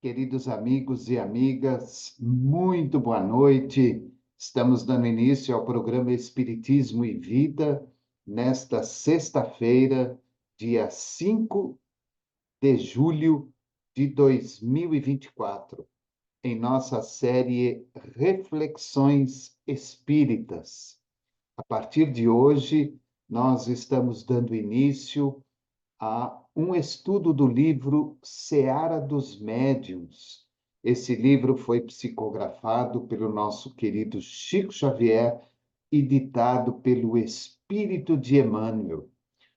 Queridos amigos e amigas, muito boa noite. Estamos dando início ao programa Espiritismo e Vida, nesta sexta-feira, dia 5 de julho de 2024, em nossa série Reflexões Espíritas. A partir de hoje, nós estamos dando início a um estudo do livro Seara dos Médiuns. Esse livro foi psicografado pelo nosso querido Chico Xavier e ditado pelo Espírito de Emmanuel.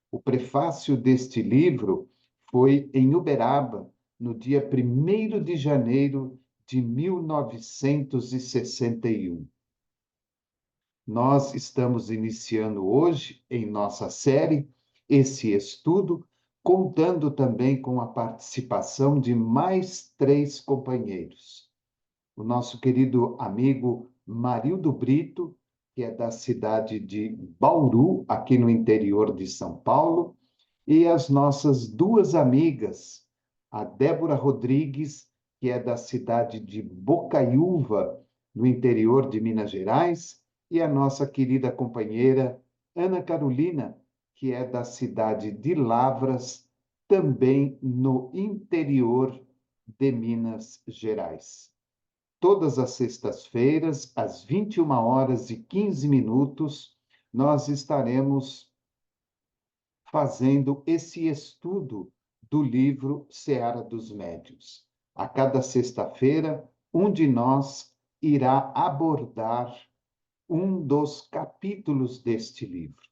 O prefácio deste livro foi em Uberaba, no dia 1º de janeiro de 1961. Nós estamos iniciando hoje, em nossa série, esse estudo, contando também com a participação de mais 3 companheiros. O nosso querido amigo Marildo Brito, que é da cidade de Bauru, aqui no interior de São Paulo, e as nossas 2 amigas, a Débora Rodrigues, que é da cidade de Bocaiúva, no interior de Minas Gerais, e a nossa querida companheira Ana Carolina, que é da cidade de Lavras, também no interior de Minas Gerais. Todas as sextas-feiras, às 21h15, nós estaremos fazendo esse estudo do livro Seara dos Médiuns. A cada sexta-feira, um de nós irá abordar um dos capítulos deste livro.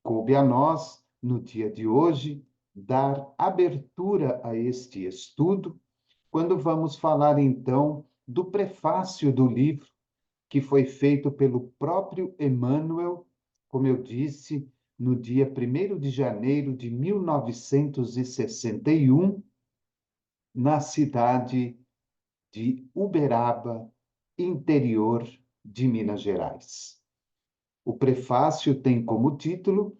Coube a nós, no dia de hoje, dar abertura a este estudo, quando vamos falar, então, do prefácio do livro, que foi feito pelo próprio Emmanuel, como eu disse, no dia 1º de janeiro de 1961, na cidade de Uberaba, interior de Minas Gerais. O prefácio tem como título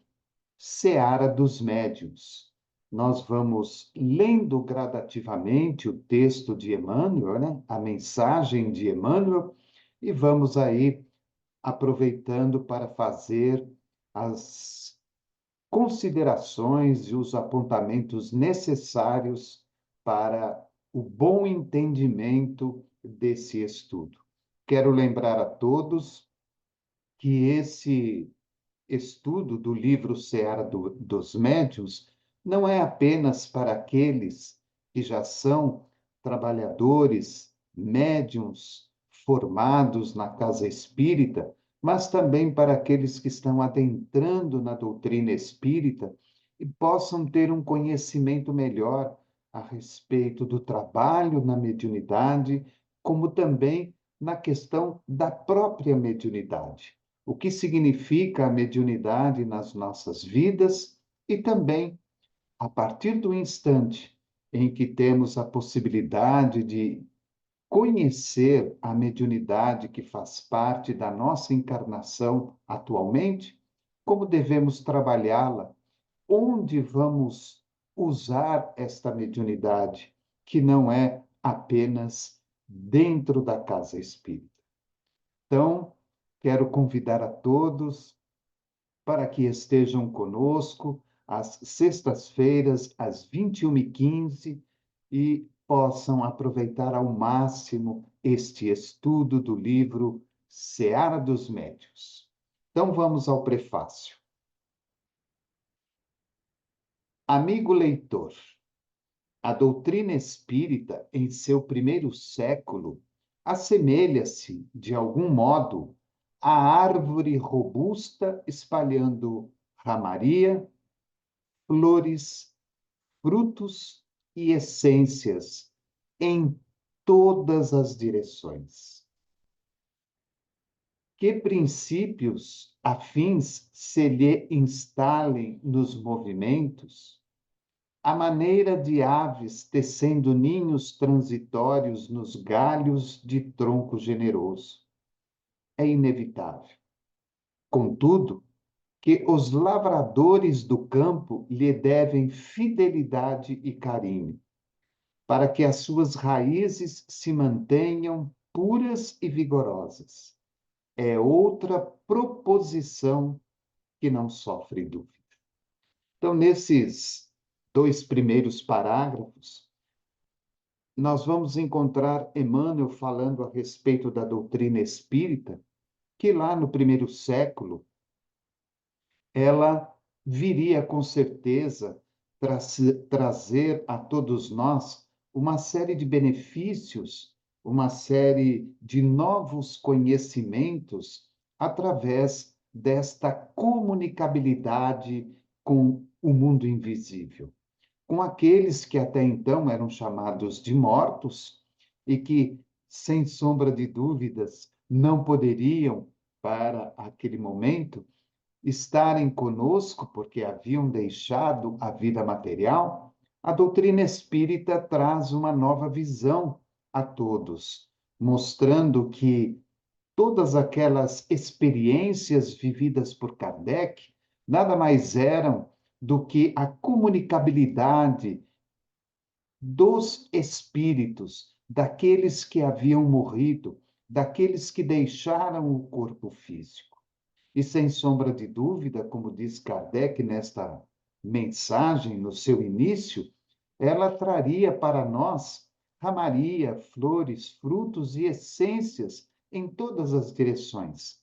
Seara dos Médiuns. Nós vamos lendo gradativamente o texto de Emmanuel, né? A mensagem de Emmanuel, e vamos aí aproveitando para fazer as considerações e os apontamentos necessários para o bom entendimento desse estudo. Quero lembrar a todos que esse estudo do livro Seara dos Médiuns não é apenas para aqueles que já são trabalhadores, médiuns, formados na casa espírita, mas também para aqueles que estão adentrando na doutrina espírita e possam ter um conhecimento melhor a respeito do trabalho na mediunidade, como também na questão da própria mediunidade. O que significa a mediunidade nas nossas vidas e também, a partir do instante em que temos a possibilidade de conhecer a mediunidade que faz parte da nossa encarnação atualmente, como devemos trabalhá-la, onde vamos usar esta mediunidade, que não é apenas dentro da casa espírita. Então, quero convidar a todos para que estejam conosco às sextas-feiras, às 21h15, e possam aproveitar ao máximo este estudo do livro Seara dos Médiuns. Então, vamos ao prefácio. Amigo leitor, a doutrina espírita, em seu primeiro século, assemelha-se, de algum modo, à árvore robusta espalhando ramaria, flores, frutos e essências em todas as direções. Que princípios afins se lhe instalem nos movimentos, a maneira de aves tecendo ninhos transitórios nos galhos de tronco generoso. É inevitável. Contudo, que os lavradores do campo lhe devem fidelidade e carinho, para que as suas raízes se mantenham puras e vigorosas. É outra proposição que não sofre dúvida. Então, nesses 2 primeiros parágrafos, nós vamos encontrar Emmanuel falando a respeito da doutrina espírita, que lá no primeiro século, ela viria com certeza trazer a todos nós uma série de benefícios, uma série de novos conhecimentos através desta comunicabilidade com o mundo invisível, com aqueles que até então eram chamados de mortos e que, sem sombra de dúvidas, não poderiam, para aquele momento, estarem conosco porque haviam deixado a vida material. A doutrina espírita traz uma nova visão a todos, mostrando que todas aquelas experiências vividas por Kardec nada mais eram do que a comunicabilidade dos espíritos, daqueles que haviam morrido, daqueles que deixaram o corpo físico. E sem sombra de dúvida, como diz Kardec nesta mensagem, no seu início, ela traria para nós ramaria, flores, frutos e essências em todas as direções.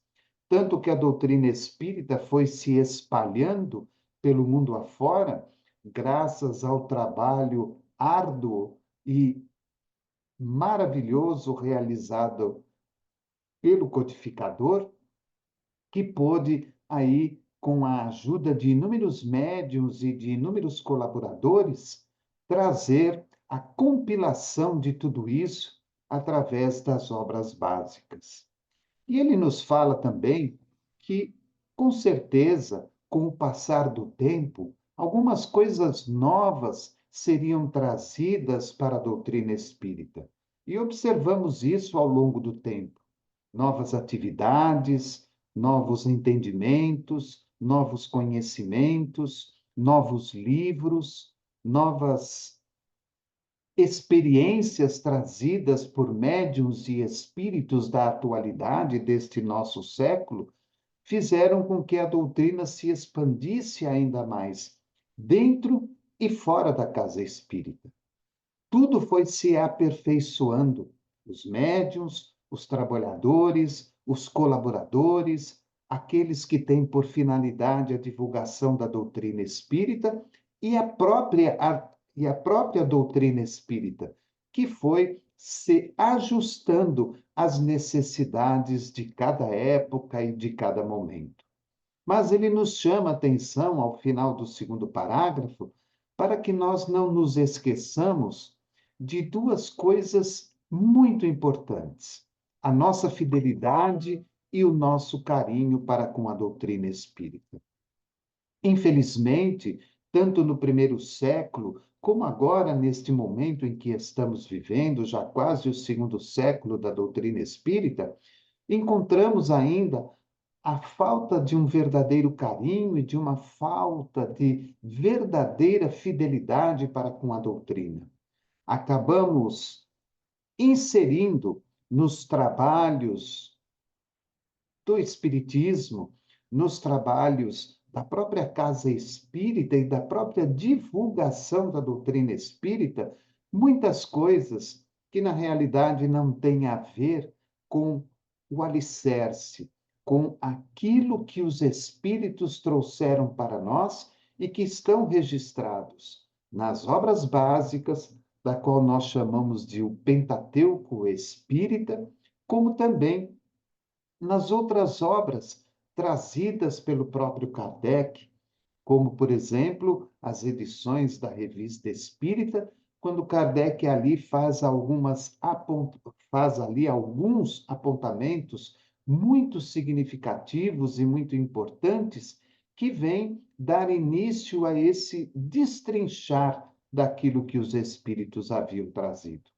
Tanto que a doutrina espírita foi se espalhando pelo mundo afora, graças ao trabalho árduo e maravilhoso realizado pelo codificador, que pôde aí, com a ajuda de inúmeros médiuns e de inúmeros colaboradores, trazer a compilação de tudo isso através das obras básicas. E ele nos fala também que, com certeza, com o passar do tempo, algumas coisas novas seriam trazidas para a doutrina espírita. E observamos isso ao longo do tempo. Novas atividades, novos entendimentos, novos conhecimentos, novos livros, novas experiências trazidas por médiuns e espíritos da atualidade deste nosso século fizeram com que a doutrina se expandisse ainda mais, dentro e fora da casa espírita. Tudo foi se aperfeiçoando. Os médiuns, os trabalhadores, os colaboradores, aqueles que têm por finalidade a divulgação da doutrina espírita e a própria doutrina espírita, que foi se ajustando às necessidades de cada época e de cada momento. Mas ele nos chama a atenção, ao final do segundo parágrafo, para que nós não nos esqueçamos de 2 coisas muito importantes: a nossa fidelidade e o nosso carinho para com a doutrina espírita. Infelizmente, tanto no primeiro século, como agora, neste momento em que estamos vivendo, já quase o segundo século da doutrina espírita, encontramos ainda a falta de um verdadeiro carinho e de uma falta de verdadeira fidelidade para com a doutrina. Acabamos inserindo nos trabalhos do Espiritismo, nos trabalhos da própria casa espírita e da própria divulgação da doutrina espírita, muitas coisas que na realidade não têm a ver com o alicerce, com aquilo que os espíritos trouxeram para nós e que estão registrados nas obras básicas, da qual nós chamamos de o Pentateuco Espírita, como também nas outras obras trazidas pelo próprio Kardec, como, por exemplo, as edições da Revista Espírita, quando Kardec ali faz ali alguns apontamentos muito significativos e muito importantes que vêm dar início a esse destrinchar daquilo que os espíritos haviam trazido.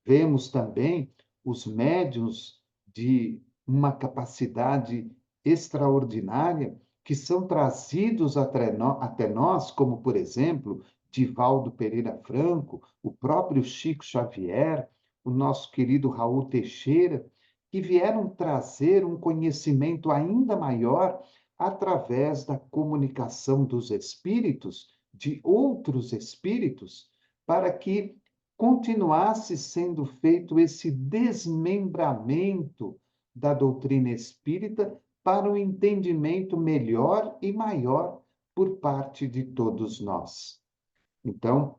Vemos também os médiuns de uma capacidade extraordinária que são trazidos até nós, como, por exemplo, Divaldo Pereira Franco, o próprio Chico Xavier, o nosso querido Raul Teixeira, que vieram trazer um conhecimento ainda maior através da comunicação dos espíritos, de outros espíritos, para que continuasse sendo feito esse desmembramento da doutrina espírita para um entendimento melhor e maior por parte de todos nós. Então,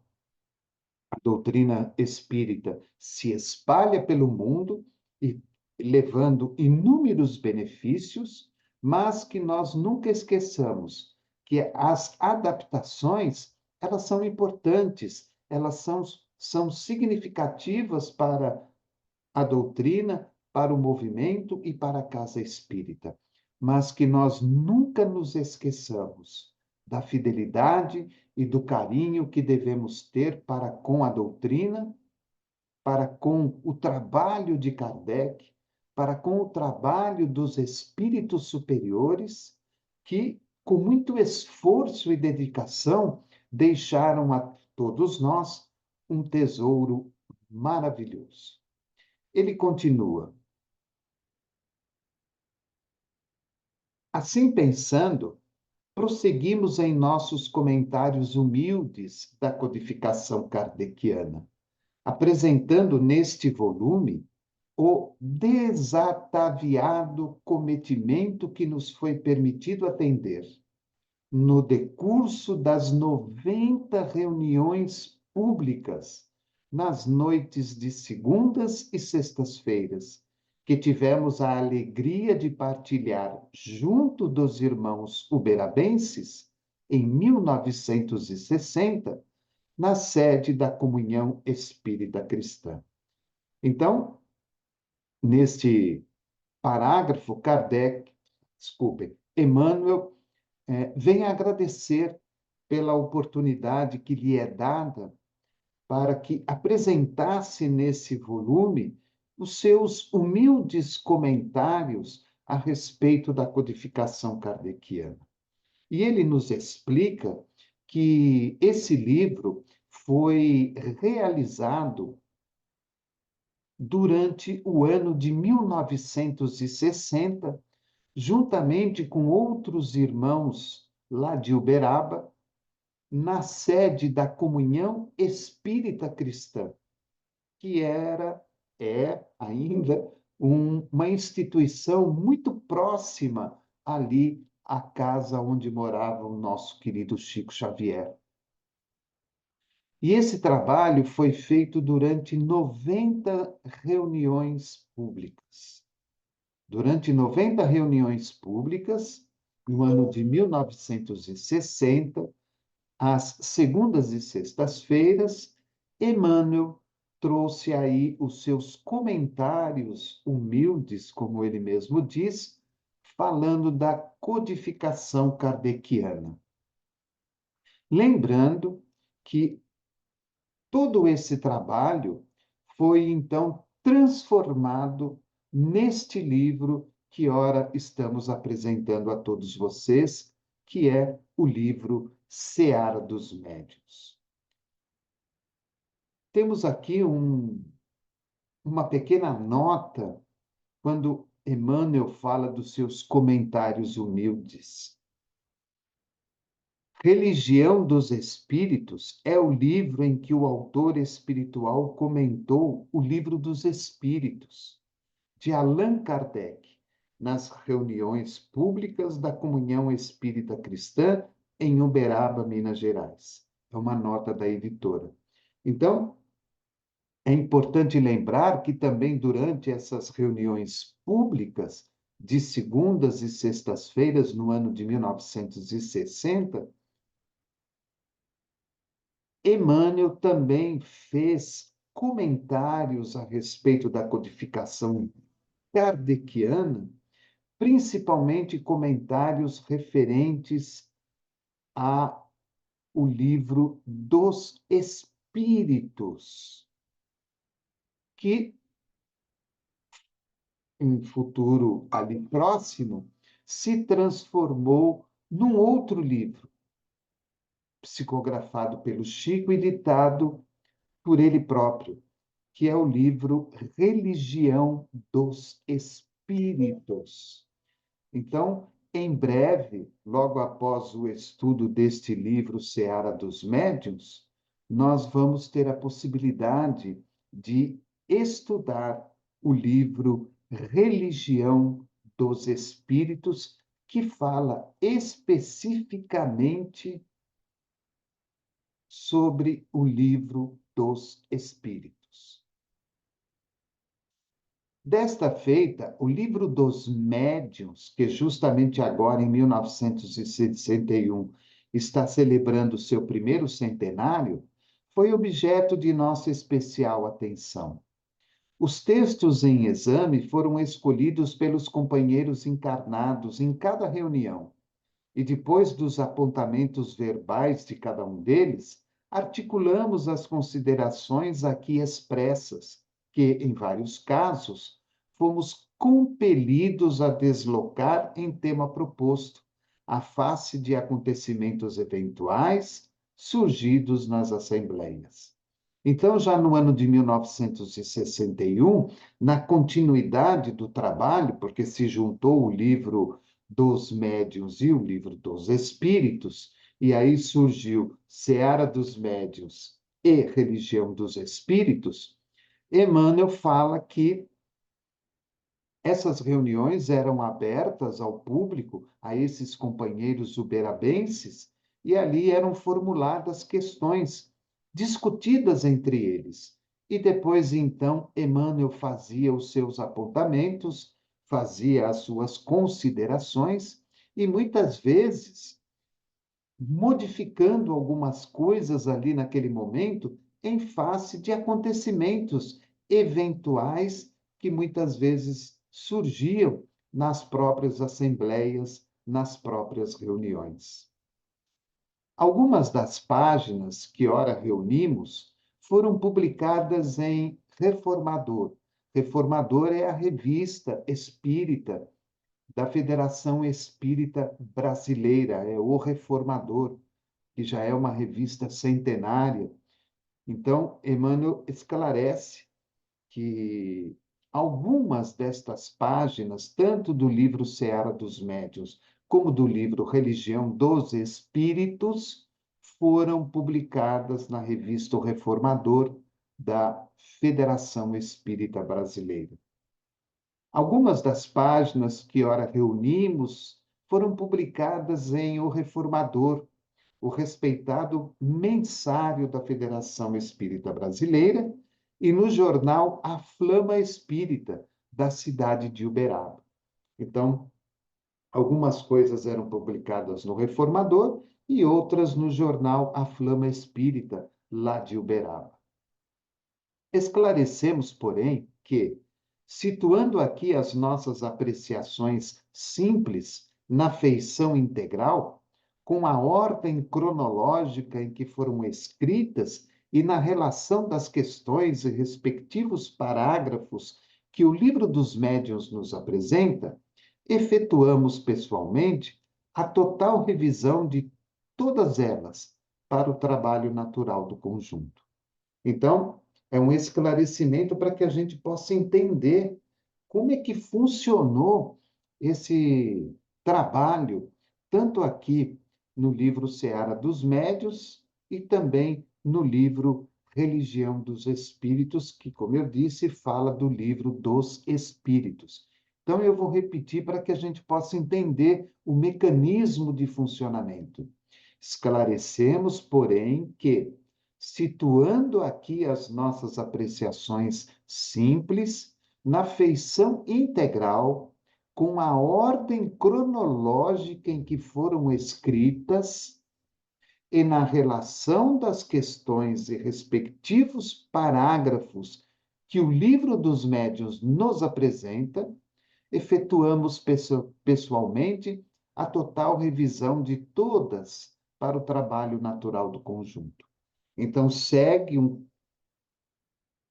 a doutrina espírita se espalha pelo mundo e levando inúmeros benefícios, mas que nós nunca esqueçamos que as adaptações, elas são importantes, elas são significativas para a doutrina, para o movimento e para a casa espírita, mas que nós nunca nos esqueçamos da fidelidade e do carinho que devemos ter para com a doutrina, para com o trabalho de Kardec, para com o trabalho dos espíritos superiores, que, com muito esforço e dedicação, deixaram a todos nós um tesouro maravilhoso. Ele continua: assim pensando, prosseguimos em nossos comentários humildes da codificação kardeciana, apresentando neste volume o desataviado cometimento que nos foi permitido atender no decurso das 90 reuniões públicas, nas noites de segundas e sextas-feiras, que tivemos a alegria de partilhar junto dos irmãos uberabenses, em 1960, na sede da Comunhão Espírita Cristã. Então, neste parágrafo, Emmanuel vem agradecer pela oportunidade que lhe é dada para que apresentasse nesse volume os seus humildes comentários a respeito da codificação kardeciana. E ele nos explica que esse livro foi realizado durante o ano de 1960, juntamente com outros irmãos lá de Uberaba, na sede da Comunhão Espírita Cristã, que é ainda uma instituição muito próxima ali à casa onde morava o nosso querido Chico Xavier. E esse trabalho foi feito durante 90 reuniões públicas. Durante 90 reuniões públicas, no ano de 1960, às segundas e sextas-feiras, Emmanuel trouxe aí os seus comentários humildes, como ele mesmo diz, falando da codificação kardeciana. Lembrando que todo esse trabalho foi, então, transformado neste livro que ora estamos apresentando a todos vocês, que é o livro Seara dos Médiuns. Temos aqui uma pequena nota quando Emmanuel fala dos seus comentários humildes. Religião dos Espíritos é o livro em que o autor espiritual comentou o Livro dos Espíritos, de Allan Kardec, nas reuniões públicas da Comunhão Espírita Cristã em Uberaba, Minas Gerais. É uma nota da editora. Então, é importante lembrar que também durante essas reuniões públicas, de segundas e sextas-feiras, no ano de 1960, Emmanuel também fez comentários a respeito da codificação kardeciana, principalmente comentários referentes ao livro dos Espíritos, que em futuro ali próximo se transformou num outro livro, psicografado pelo Chico e ditado por ele próprio, que é o livro Religião dos Espíritos. Então, em breve, logo após o estudo deste livro Seara dos Médiuns, nós vamos ter a possibilidade de estudar o livro Religião dos Espíritos, que fala especificamente sobre o livro dos Espíritos. Desta feita, o livro dos Médiuns, que justamente agora, em 1961, está celebrando seu primeiro centenário, foi objeto de nossa especial atenção. Os textos em exame foram escolhidos pelos companheiros encarnados em cada reunião, e depois dos apontamentos verbais de cada um deles, articulamos as considerações aqui expressas, que, em vários casos, fomos compelidos a deslocar em tema proposto, à face de acontecimentos eventuais surgidos nas assembleias. Então, já no ano de 1961, na continuidade do trabalho, porque se juntou o livro dos Médiuns e o livro dos Espíritos, e aí surgiu Seara dos Médiuns e Religião dos Espíritos, Emmanuel fala que essas reuniões eram abertas ao público, a esses companheiros uberabenses, e ali eram formuladas questões discutidas entre eles. E depois, então, Emmanuel fazia os seus apontamentos, fazia as suas considerações, e muitas vezes modificando algumas coisas ali naquele momento, em face de acontecimentos eventuais que muitas vezes surgiam nas próprias assembleias, nas próprias reuniões. Algumas das páginas que ora reunimos foram publicadas em Reformador. Reformador é a revista espírita da Federação Espírita Brasileira, é o Reformador, que já é uma revista centenária. Então, Emmanuel esclarece que algumas destas páginas, tanto do livro Seara dos Médiuns, como do livro Religião dos Espíritos, foram publicadas na revista O Reformador da Federação Espírita Brasileira. Algumas das páginas que ora reunimos foram publicadas em O Reformador, o respeitado mensário da Federação Espírita Brasileira, e no jornal A Flama Espírita, da cidade de Uberaba. Então, algumas coisas eram publicadas no Reformador e outras no jornal A Flama Espírita, lá de Uberaba. Esclarecemos, porém, que, situando aqui as nossas apreciações simples na feição integral, com a ordem cronológica em que foram escritas e na relação das questões e respectivos parágrafos que o Livro dos Médiuns nos apresenta, efetuamos pessoalmente a total revisão de todas elas para o trabalho natural do conjunto. Então, é um esclarecimento para que a gente possa entender como é que funcionou esse trabalho, tanto aqui no livro Seara dos Médiuns e também no livro Religião dos Espíritos, que, como eu disse, fala do livro dos Espíritos. Então, eu vou repetir para que a gente possa entender o mecanismo de funcionamento. Esclarecemos, porém, que, situando aqui as nossas apreciações simples, na feição integral, com a ordem cronológica em que foram escritas e na relação das questões e respectivos parágrafos que o Livro dos Médiuns nos apresenta, efetuamos pessoalmente a total revisão de todas para o trabalho natural do conjunto. Então, segue um,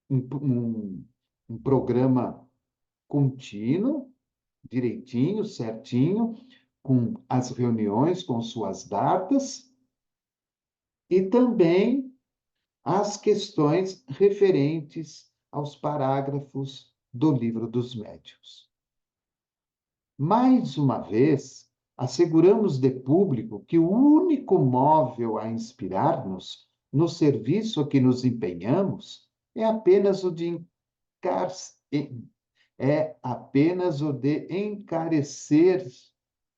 um programa contínuo, direitinho, certinho, com as reuniões, com suas datas, e também as questões referentes aos parágrafos do Livro dos Médiuns. Mais uma vez, asseguramos de público que o único móvel a inspirar-nos no serviço a que nos empenhamos é apenas o de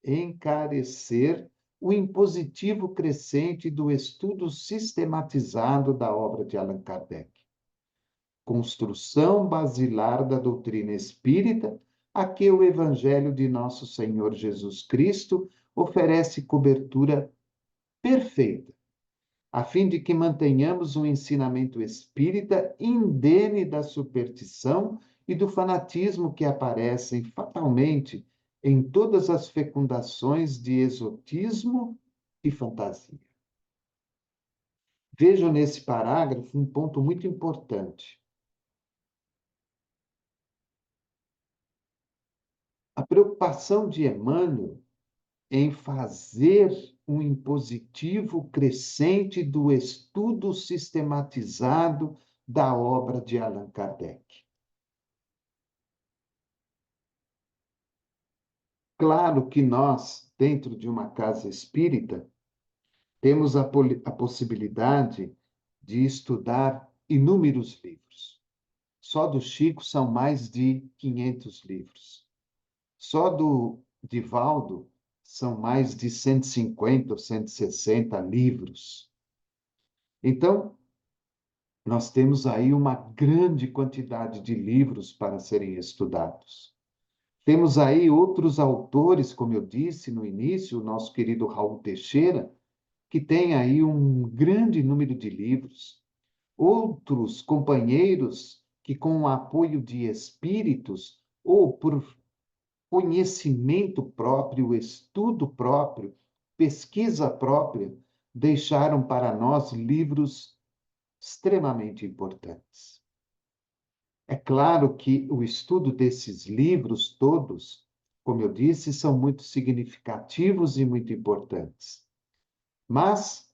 encarecer o impositivo crescente do estudo sistematizado da obra de Allan Kardec. Construção basilar da doutrina espírita, a que o Evangelho de Nosso Senhor Jesus Cristo oferece cobertura perfeita, a fim de que mantenhamos um ensinamento espírita indene da superstição e do fanatismo que aparecem fatalmente em todas as fecundações de exotismo e fantasia. Vejo nesse parágrafo um ponto muito importante. A preocupação de Emmanuel em fazer um impositivo crescente do estudo sistematizado da obra de Allan Kardec. Claro que nós, dentro de uma casa espírita, temos a possibilidade de estudar inúmeros livros. Só do Chico são mais de 500 livros. Só do Divaldo são mais de 150 ou 160 livros. Então, nós temos aí uma grande quantidade de livros para serem estudados. Temos aí outros autores, como eu disse no início, o nosso querido Raul Teixeira, que tem aí um grande número de livros. Outros companheiros que, com o apoio de espíritos ou por conhecimento próprio, estudo próprio, pesquisa própria, deixaram para nós livros extremamente importantes. É claro que o estudo desses livros todos, como eu disse, são muito significativos e muito importantes. Mas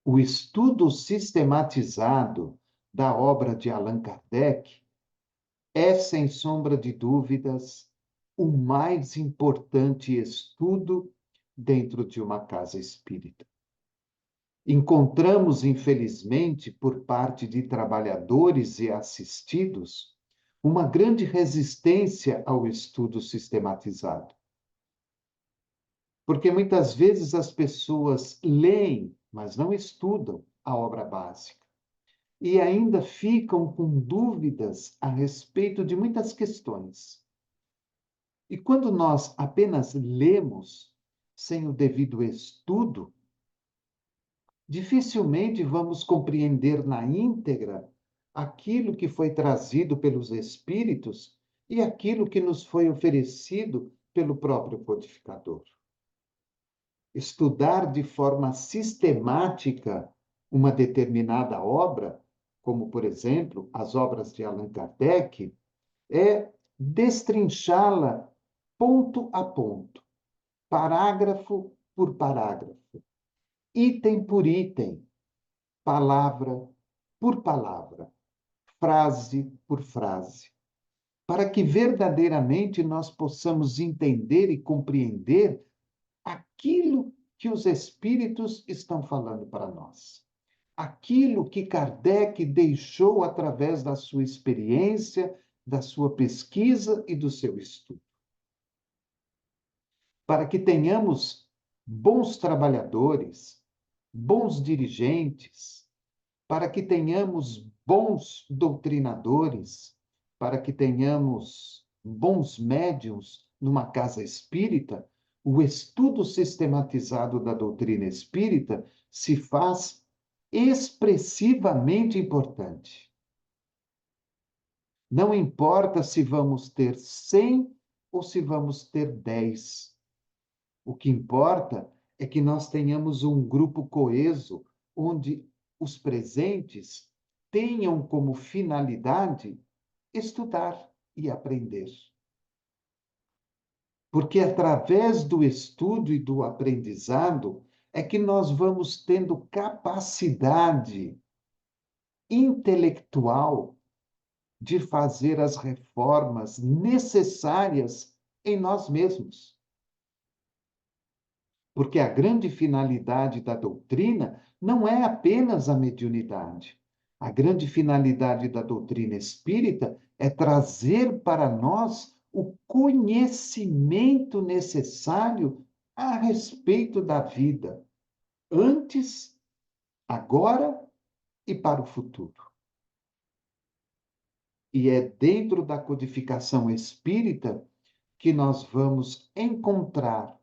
o estudo sistematizado da obra de Allan Kardec é, sem sombra de dúvidas, o mais importante estudo dentro de uma casa espírita. Encontramos, infelizmente, por parte de trabalhadores e assistidos, uma grande resistência ao estudo sistematizado. Porque muitas vezes as pessoas leem, mas não estudam a obra básica. E ainda ficam com dúvidas a respeito de muitas questões. E quando nós apenas lemos sem o devido estudo, dificilmente vamos compreender na íntegra aquilo que foi trazido pelos Espíritos e aquilo que nos foi oferecido pelo próprio codificador. Estudar de forma sistemática uma determinada obra, como, por exemplo, as obras de Allan Kardec, é destrinchá-la ponto a ponto, parágrafo por parágrafo, item por item, palavra por palavra, frase por frase, para que verdadeiramente nós possamos entender e compreender aquilo que os espíritos estão falando para nós. Aquilo que Kardec deixou através da sua experiência, da sua pesquisa e do seu estudo. Para que tenhamos bons trabalhadores, bons dirigentes, para que tenhamos bons doutrinadores, para que tenhamos bons médiuns numa casa espírita, o estudo sistematizado da doutrina espírita se faz expressivamente importante. Não importa se vamos ter 100 ou se vamos ter 10. O que importa é que nós tenhamos um grupo coeso, onde os presentes tenham como finalidade estudar e aprender. Porque através do estudo e do aprendizado é que nós vamos tendo capacidade intelectual de fazer as reformas necessárias em nós mesmos. Porque a grande finalidade da doutrina não é apenas a mediunidade. A grande finalidade da doutrina espírita é trazer para nós o conhecimento necessário a respeito da vida, antes, agora e para o futuro. E é dentro da codificação espírita que nós vamos encontrar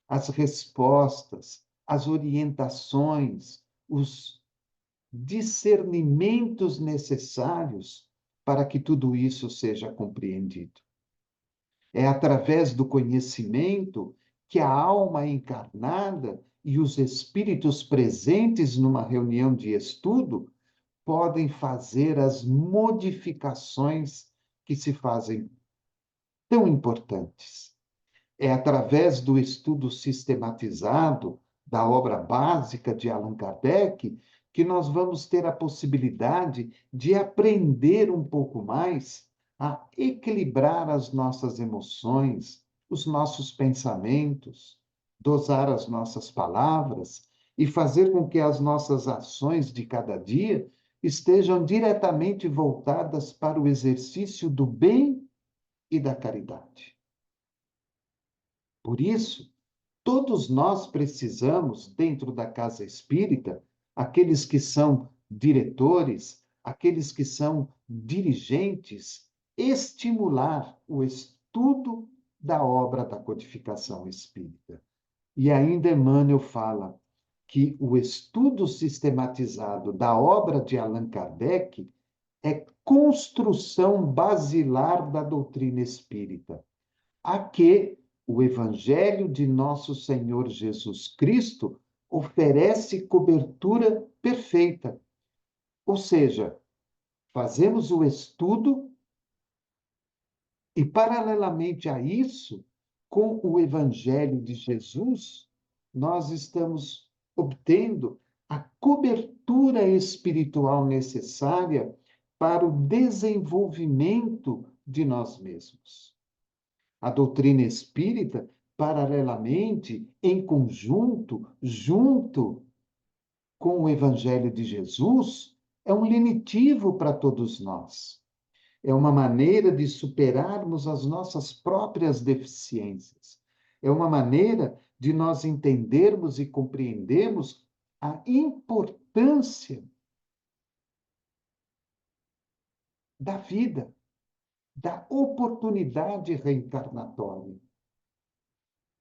as respostas, as orientações, os discernimentos necessários para que tudo isso seja compreendido. É através do conhecimento que a alma encarnada e os espíritos presentes numa reunião de estudo podem fazer as modificações que se fazem tão importantes. É através do estudo sistematizado da obra básica de Allan Kardec que nós vamos ter a possibilidade de aprender um pouco mais a equilibrar as nossas emoções, os nossos pensamentos, dosar as nossas palavras e fazer com que as nossas ações de cada dia estejam diretamente voltadas para o exercício do bem e da caridade. Por isso, todos nós precisamos, dentro da casa espírita, aqueles que são diretores, aqueles que são dirigentes, estimular o estudo da obra da codificação espírita. E ainda Emmanuel fala que o estudo sistematizado da obra de Allan Kardec é construção basilar da doutrina espírita, a que o Evangelho de nosso Senhor Jesus Cristo oferece cobertura perfeita. Ou seja, fazemos o estudo e, paralelamente a isso, com o Evangelho de Jesus, nós estamos obtendo a cobertura espiritual necessária para o desenvolvimento de nós mesmos. A doutrina espírita, paralelamente, em conjunto, junto com o Evangelho de Jesus, é um lenitivo para todos nós. É uma maneira de superarmos as nossas próprias deficiências. É uma maneira de nós entendermos e compreendermos a importância da vida, da oportunidade reencarnatória.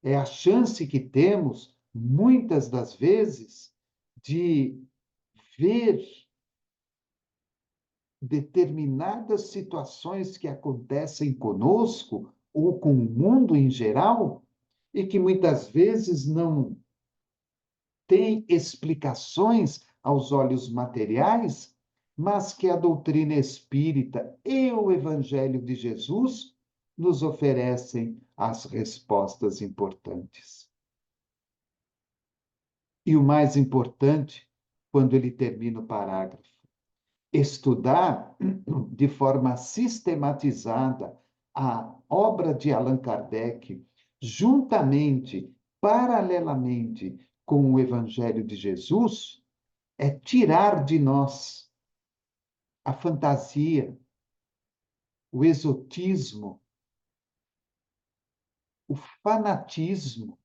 É a chance que temos, muitas das vezes, de ver determinadas situações que acontecem conosco ou com o mundo em geral e que muitas vezes não têm explicações aos olhos materiais, mas que a doutrina espírita e o Evangelho de Jesus nos oferecem as respostas importantes. E o mais importante, quando ele termina o parágrafo, estudar de forma sistematizada a obra de Allan Kardec, juntamente, paralelamente com o Evangelho de Jesus, é tirar de nós a fantasia, o exotismo, o fanatismo,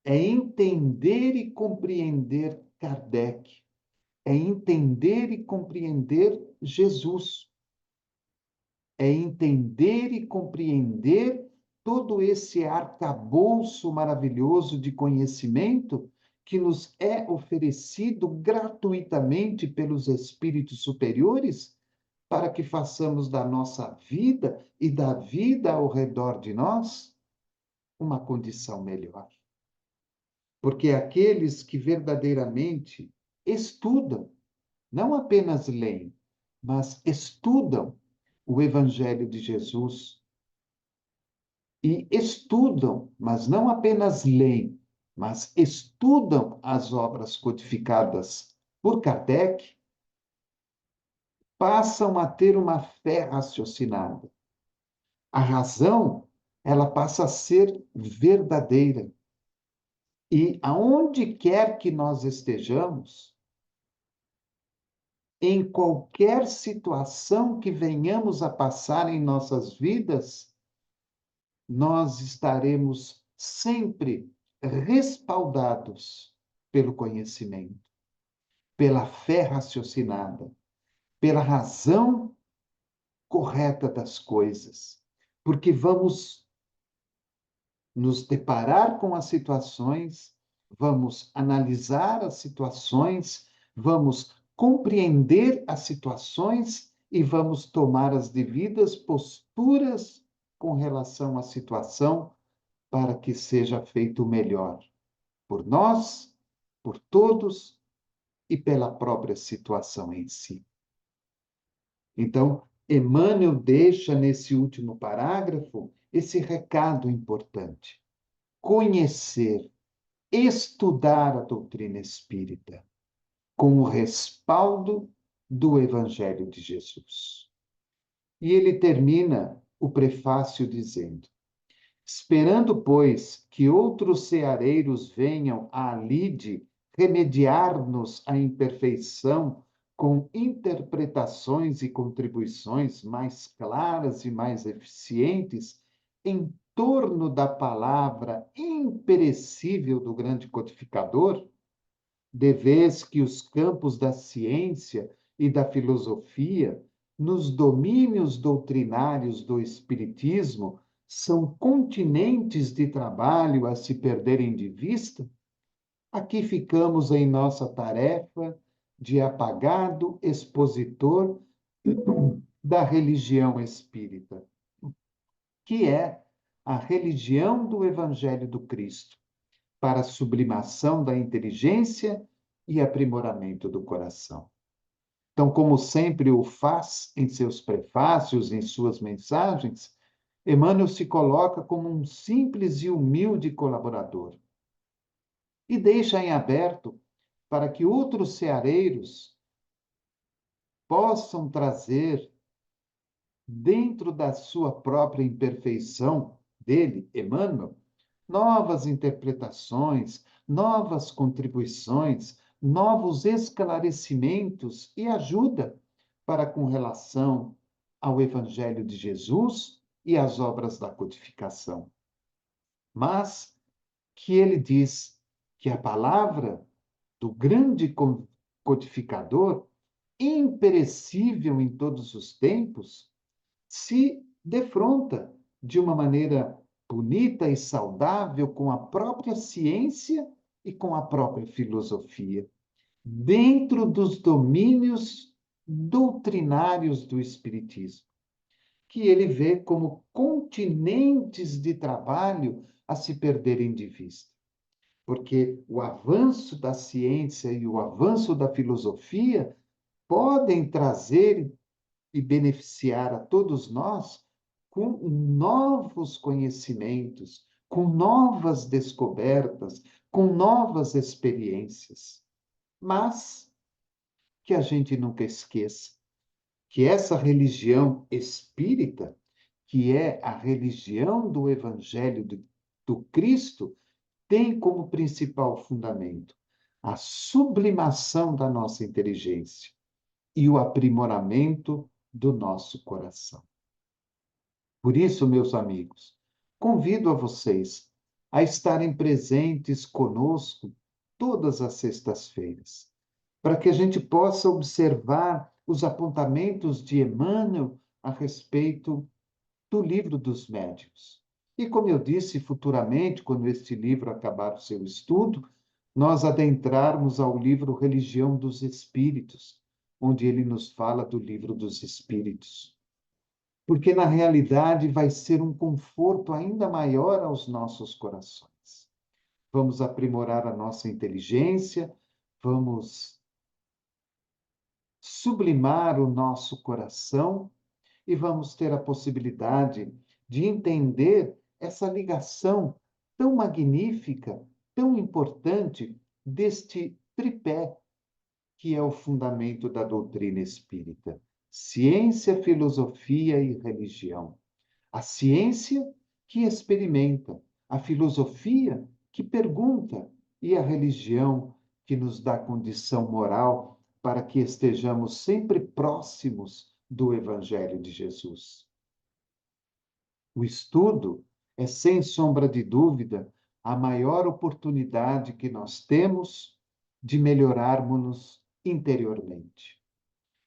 é entender e compreender Kardec, é entender e compreender Jesus, é entender e compreender todo esse arcabouço maravilhoso de conhecimento que nos é oferecido gratuitamente pelos espíritos superiores, para que façamos da nossa vida e da vida ao redor de nós uma condição melhor. Porque aqueles que verdadeiramente estudam, não apenas leem, mas estudam o Evangelho de Jesus e estudam, mas não apenas leem, mas estudam as obras codificadas por Kardec, passam a ter uma fé raciocinada. A razão, ela passa a ser verdadeira. E aonde quer que nós estejamos, em qualquer situação que venhamos a passar em nossas vidas, nós estaremos sempre respaldados pelo conhecimento, pela fé raciocinada, pela razão correta das coisas, porque vamos nos deparar com as situações, vamos analisar as situações, vamos compreender as situações e vamos tomar as devidas posturas com relação à situação para que seja feito o melhor por nós, por todos e pela própria situação em si. Então, Emmanuel deixa nesse último parágrafo esse recado importante: conhecer, estudar a doutrina espírita com o respaldo do Evangelho de Jesus. E ele termina o prefácio dizendo: esperando, pois, que outros ceareiros venham à lide remediar-nos a imperfeição com interpretações e contribuições mais claras e mais eficientes em torno da palavra imperecível do grande codificador, de vez que os campos da ciência e da filosofia, nos domínios doutrinários do Espiritismo, são continentes de trabalho a se perderem de vista, aqui ficamos em nossa tarefa de apagado expositor da religião espírita, que é a religião do Evangelho do Cristo, para a sublimação da inteligência e aprimoramento do coração. Então, como sempre o faz em seus prefácios, em suas mensagens, Emmanuel se coloca como um simples e humilde colaborador e deixa em aberto para que outros ceareiros possam trazer, dentro da sua própria imperfeição dele, Emmanuel, novas interpretações, novas contribuições, novos esclarecimentos e ajuda para com relação ao Evangelho de Jesus e às obras da codificação. Mas que ele diz que a palavra do grande codificador, imperecível em todos os tempos, se defronta de uma maneira bonita e saudável com a própria ciência e com a própria filosofia, dentro dos domínios doutrinários do Espiritismo, que ele vê como continentes de trabalho a se perderem de vista. Porque o avanço da ciência e o avanço da filosofia podem trazer e beneficiar a todos nós com novos conhecimentos, com novas descobertas, com novas experiências. Mas que a gente nunca esqueça que essa religião espírita, que é a religião do Evangelho do Cristo, tem como principal fundamento a sublimação da nossa inteligência e o aprimoramento do nosso coração. Por isso, meus amigos, convido a vocês a estarem presentes conosco todas as sextas-feiras, para que a gente possa observar os apontamentos de Emmanuel a respeito do Livro dos Médiuns. E, como eu disse, futuramente, quando este livro acabar o seu estudo, nós adentrarmos ao livro Religião dos Espíritos, onde ele nos fala do Livro dos Espíritos. Porque, na realidade, vai ser um conforto ainda maior aos nossos corações. Vamos aprimorar a nossa inteligência, vamos sublimar o nosso coração e vamos ter a possibilidade de entender essa ligação tão magnífica, tão importante deste tripé que é o fundamento da doutrina espírita: ciência, filosofia e religião. A ciência que experimenta, a filosofia que pergunta e a religião que nos dá condição moral para que estejamos sempre próximos do Evangelho de Jesus. O estudo é, sem sombra de dúvida, a maior oportunidade que nós temos de melhorarmos interiormente.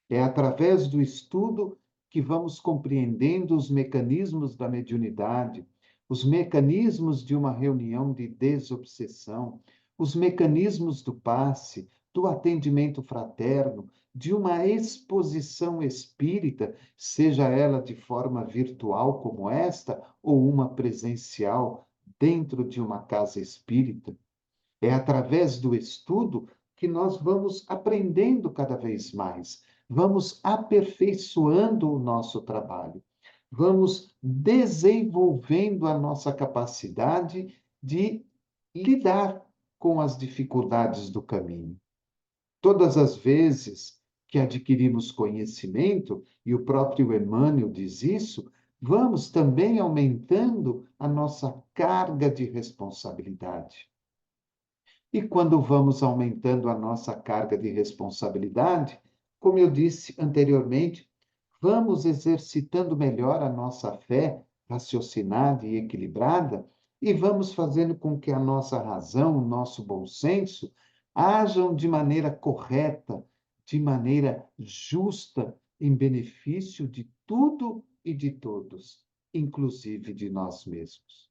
É através do estudo que vamos compreendendo os mecanismos da mediunidade, os mecanismos de uma reunião de desobsessão, os mecanismos do passe, do atendimento fraterno, de uma exposição espírita, seja ela de forma virtual como esta, ou uma presencial dentro de uma casa espírita. É através do estudo que nós vamos aprendendo cada vez mais, vamos aperfeiçoando o nosso trabalho, vamos desenvolvendo a nossa capacidade de lidar com as dificuldades do caminho. Todas as vezes que adquirimos conhecimento, e o próprio Emmanuel diz isso, vamos também aumentando a nossa carga de responsabilidade. E quando vamos aumentando a nossa carga de responsabilidade, como eu disse anteriormente, vamos exercitando melhor a nossa fé raciocinada e equilibrada e vamos fazendo com que a nossa razão, o nosso bom senso, ajam de maneira correta, de maneira justa, em benefício de tudo e de todos, inclusive de nós mesmos.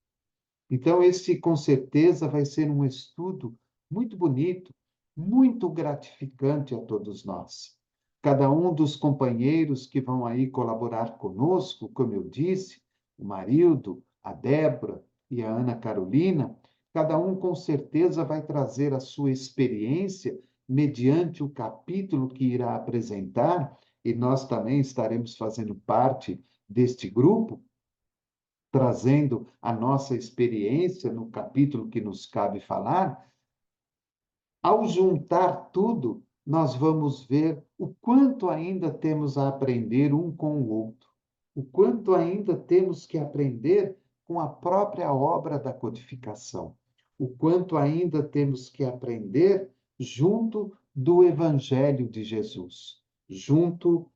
Então, esse com certeza vai ser um estudo muito bonito, muito gratificante a todos nós. Cada um dos companheiros que vão aí colaborar conosco, como eu disse, o Marildo, a Débora e a Ana Carolina, cada um com certeza vai trazer a sua experiência mediante o capítulo que irá apresentar, e nós também estaremos fazendo parte deste grupo, trazendo a nossa experiência no capítulo que nos cabe falar. Ao juntar tudo, nós vamos ver o quanto ainda temos a aprender um com o outro, o quanto ainda temos que aprender com a própria obra da codificação, o quanto ainda temos que aprender junto do Evangelho de Jesus, junto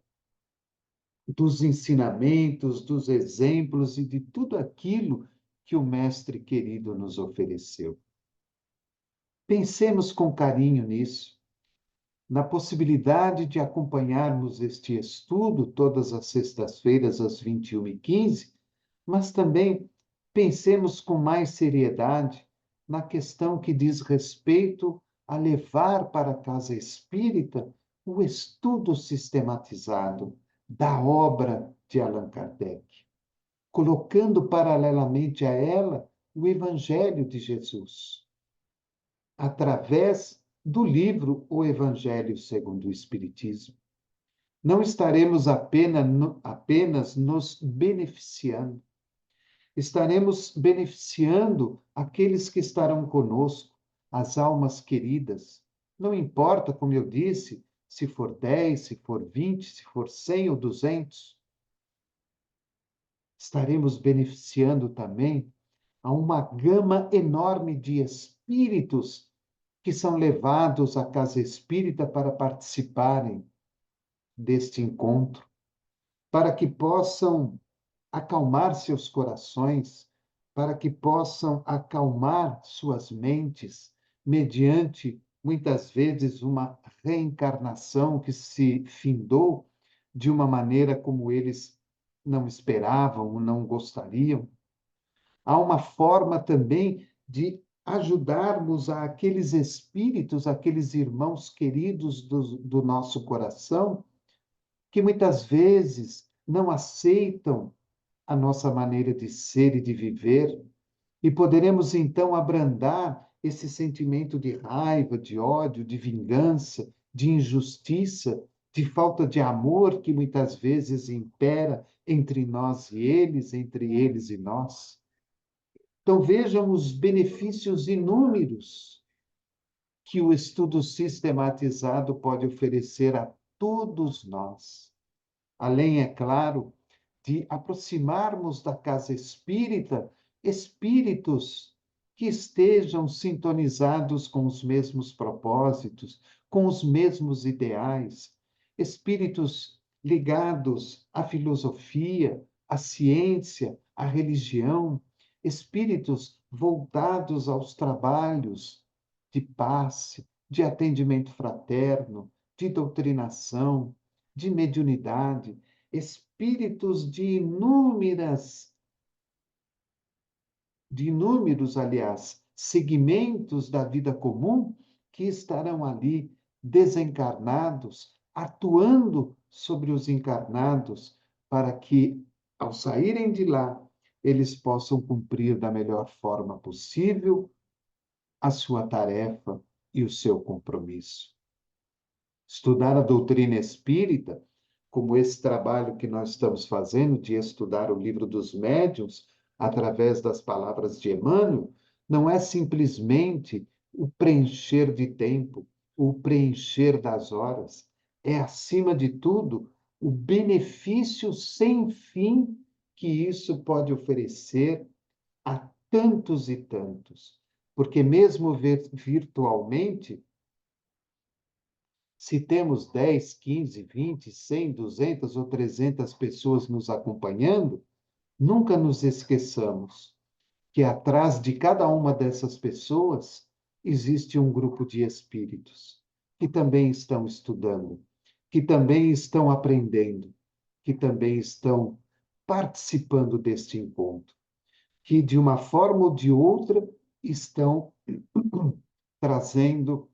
dos ensinamentos, dos exemplos e de tudo aquilo que o Mestre querido nos ofereceu. Pensemos com carinho nisso, na possibilidade de acompanharmos este estudo todas as sextas-feiras às 21h15, mas também pensemos com mais seriedade na questão que diz respeito a levar para a casa espírita o estudo sistematizado da obra de Allan Kardec, colocando paralelamente a ela o Evangelho de Jesus, através do livro O Evangelho segundo o Espiritismo. Não estaremos apenas nos beneficiando, estaremos beneficiando aqueles que estarão conosco, as almas queridas. Não importa, como eu disse, se for 10, se for 20, se for 100 ou 200. Estaremos beneficiando também a uma gama enorme de espíritos que são levados à casa espírita para participarem deste encontro, para que possam acalmar seus corações, para que possam acalmar suas mentes, mediante, muitas vezes, uma reencarnação que se findou de uma maneira como eles não esperavam ou não gostariam. Há uma forma também de ajudarmos aqueles espíritos, aqueles irmãos queridos do nosso coração, que muitas vezes não aceitam a nossa maneira de ser e de viver, e poderemos então abrandar esse sentimento de raiva, de ódio, de vingança, de injustiça, de falta de amor que muitas vezes impera entre nós e eles, entre eles e nós. Então, vejam os benefícios inúmeros que o estudo sistematizado pode oferecer a todos nós. Além, é claro, de aproximarmos da casa espírita espíritos que estejam sintonizados com os mesmos propósitos, com os mesmos ideais, espíritos ligados à filosofia, à ciência, à religião, espíritos voltados aos trabalhos de paz, de atendimento fraterno, de doutrinação, de mediunidade, espíritos de inúmeros, aliás, segmentos da vida comum que estarão ali desencarnados, atuando sobre os encarnados, para que, ao saírem de lá, eles possam cumprir da melhor forma possível a sua tarefa e o seu compromisso. Estudar a doutrina espírita, como esse trabalho que nós estamos fazendo de estudar o livro dos médiuns através das palavras de Emmanuel, não é simplesmente o preencher de tempo, o preencher das horas. É, acima de tudo, o benefício sem fim que isso pode oferecer a tantos e tantos. Porque mesmo virtualmente, se temos 10, 15, 20, 100, 200 ou 300 pessoas nos acompanhando, nunca nos esqueçamos que atrás de cada uma dessas pessoas existe um grupo de espíritos que também estão estudando, que também estão aprendendo, que também estão participando deste encontro, que de uma forma ou de outra estão trazendo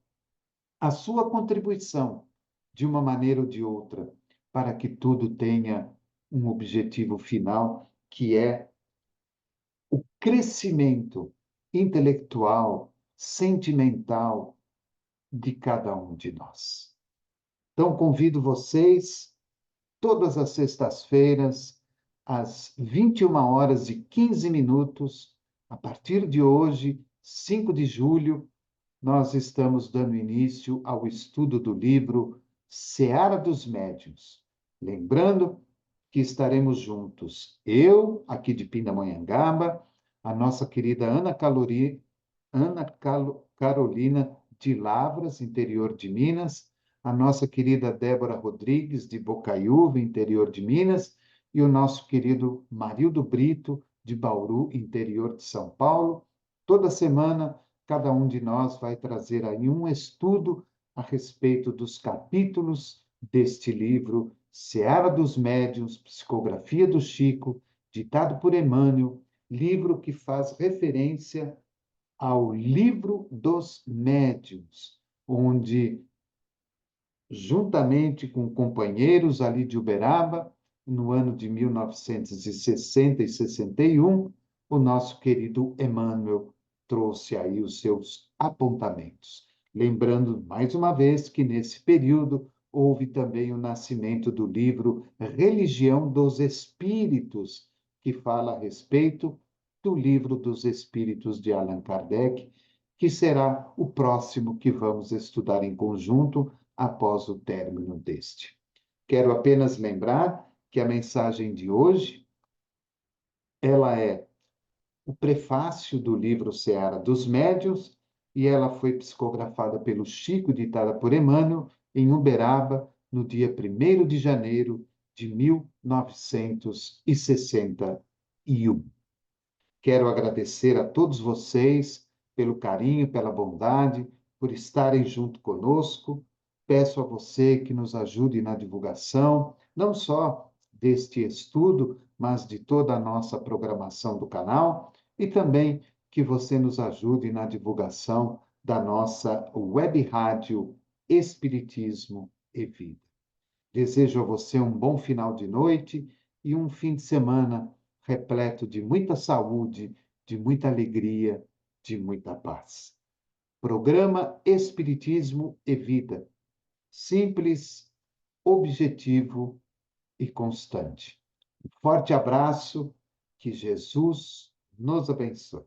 a sua contribuição, de uma maneira ou de outra, para que tudo tenha um objetivo final, que é o crescimento intelectual, sentimental de cada um de nós. Então, convido vocês, todas as sextas-feiras, às 21h15, a partir de hoje, 5 de julho, nós estamos dando início ao estudo do livro Seara dos Médiuns. Lembrando que estaremos juntos, eu, aqui de Pindamonhangaba, a nossa querida Carolina de Lavras, interior de Minas, a nossa querida Débora Rodrigues, de Bocaiúva, interior de Minas, e o nosso querido Marildo Brito, de Bauru, interior de São Paulo. Toda semana, cada um de nós vai trazer aí um estudo a respeito dos capítulos deste livro, Seara dos Médiuns, Psicografia do Chico, ditado por Emmanuel, livro que faz referência ao Livro dos Médiuns, onde, juntamente com companheiros ali de Uberaba, no ano de 1960 e 61, o nosso querido Emmanuel trouxe aí os seus apontamentos. Lembrando, mais uma vez, que nesse período houve também o nascimento do livro Religião dos Espíritos, que fala a respeito do Livro dos Espíritos de Allan Kardec, que será o próximo que vamos estudar em conjunto após o término deste. Quero apenas lembrar que a mensagem de hoje, ela é o prefácio do livro Seara dos Médiuns, e ela foi psicografada pelo Chico, ditada por Emmanuel, em Uberaba, no dia 1º de janeiro de 1961. Quero agradecer a todos vocês pelo carinho, pela bondade, por estarem junto conosco. Peço a você que nos ajude na divulgação, não só deste estudo, mas de toda a nossa programação do canal, e também que você nos ajude na divulgação da nossa web rádio Espiritismo e Vida. Desejo a você um bom final de noite e um fim de semana repleto de muita saúde, de muita alegria, de muita paz. Programa Espiritismo e Vida. Simples, objetivo e constante. Um forte abraço, que Jesus nos abençoe.